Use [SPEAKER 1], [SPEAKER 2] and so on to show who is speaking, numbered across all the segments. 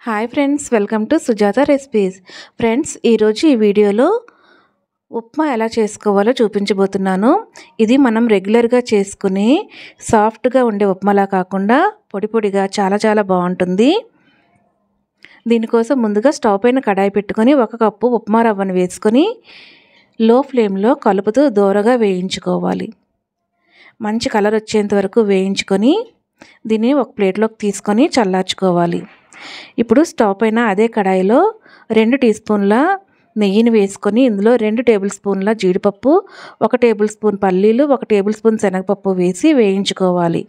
[SPEAKER 1] Hi friends, welcome to Sujatha recipes. Friends, ఈరోజు ఈ వీడియోలో ఉప్మా ఎలా చేసుకోవాలో చూపించబోతున్నాను. ఇది మనం రెగ్యులర్గా చేసుకుని సాఫ్ట్గా ఉండే ఉప్మాలా కాకుండా పొడి పొడిగా చాలా బాగుంటుంది. దీనికోసం ముందుగా స్టవ్ పైన కడాయి పెట్టుకొని 1 కప్పు ఉప్మా రవ్వను వేసుకొని లో ఫ్లేమ్లో కలుపుతూ దోరగా వేయించుకోవాలి. మంచి కలర్ వచ్చేంత వరకు వేయించుకొని దీన్ని ఒక ప్లేట్లోకి తీసుకొని చల్లార్చుకోవాలి. ఇప్పుడు స్టవ్ పైన అదే కడాయిలో 2 టీ స్పూన్ల నెయ్యిని వేసుకొని ఇందులో 2 టేబుల్ స్పూన్ల జీడిపప్పు, 1 టేబుల్ స్పూన్ పల్లీలు, 1 టేబుల్ స్పూన్ శనగపప్పు వేసి వేయించుకోవాలి.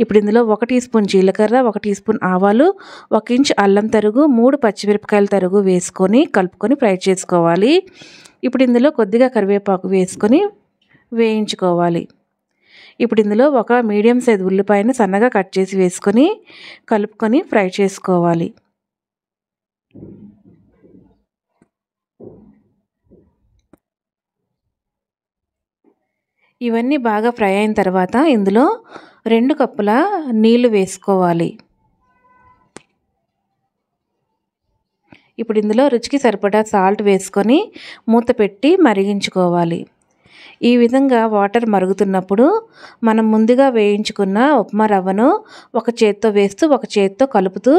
[SPEAKER 1] ఇప్పుడు ఇందులో 1 టీ స్పూన్ జీలకర్ర, 1 టీ స్పూన్ ఆవాలు, 1 ఇంచ్ అల్లం తరుగు, 3 పచ్చిమిరపకాయల తరుగు వేసుకొని కలుపుకొని ఫ్రై చేసుకోవాలి. ఇప్పుడు ఇందులో కొద్దిగా కరివేపాకు వేసుకొని వేయించుకోవాలి. ఇప్పుడు ఇందులో 1 మీడియం సైజ్ ఉల్లిపాయను సన్నగా కట్ చేసి వేసుకొని కలుపుకొని ఫ్రై చేసుకోవాలి. ఇవన్నీ బాగా ఫ్రై అయిన తర్వాత ఇందులో 2 కప్పుల నీళ్లు వేసుకోవాలి. ఇప్పుడు ఇందులో రుచికి సరిపడా సాల్ట్ వేసుకొని మూత పెట్టి మరిగించుకోవాలి. ఈ విధంగా వాటర్ మరుగుతున్నప్పుడు మనం ముందుగా వేయించుకున్న ఉప్మా రవ్వను ఒక చేత్తో వేస్తూ ఒక చేత్తో కలుపుతూ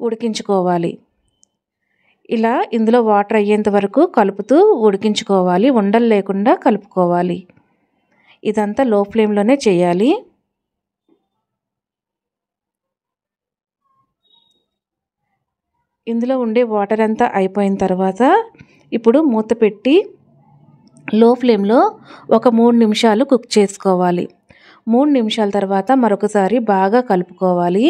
[SPEAKER 1] ఉడికించుకోవాలి. ఇలా ఇందులో వాటర్ అయ్యేంత వరకు కలుపుతూ ఉడికించుకోవాలి. ఉండలు లేకుండా కలుపుకోవాలి. ఇదంతా లో ఫ్లేమ్లోనే చేయాలి. ఇందులో ఉండే వాటర్ అంతా అయిపోయిన తర్వాత ఇప్పుడు మూత పెట్టి లో ఫ్లేమ్లో ఒక 3 నిమిషాలు కుక్ చేసుకోవాలి. 3 నిమిషాల తర్వాత మరొకసారి బాగా కలుపుకోవాలి.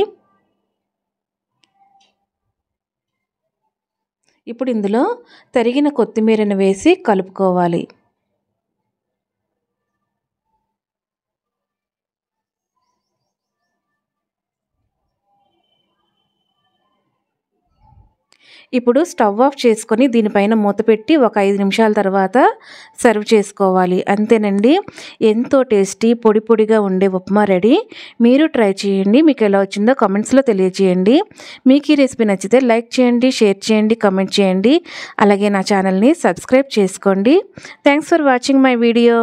[SPEAKER 1] ఇప్పుడు ఇందులో తరిగిన కొత్తిమీరను వేసి కలుపుకోవాలి. ఇప్పుడు స్టవ్ ఆఫ్ చేసుకొని దీనిపైన మూత పెట్టి ఒక 5 నిమిషాల తర్వాత సర్వ్ చేసుకోవాలి. అంతేనండి, ఎంతో టేస్టీ పొడి పొడిగా ఉండే ఉప్మా రెడీ. మీరు ట్రై చేయండి. మీకు ఎలా వచ్చిందో కామెంట్స్లో తెలియజేయండి. మీకు ఈ రెసిపీ నచ్చితే లైక్ చేయండి, షేర్ చేయండి, కామెంట్ చేయండి. అలాగే నా ఛానల్ని సబ్స్క్రైబ్ చేసుకోండి. Thanks for watching my video.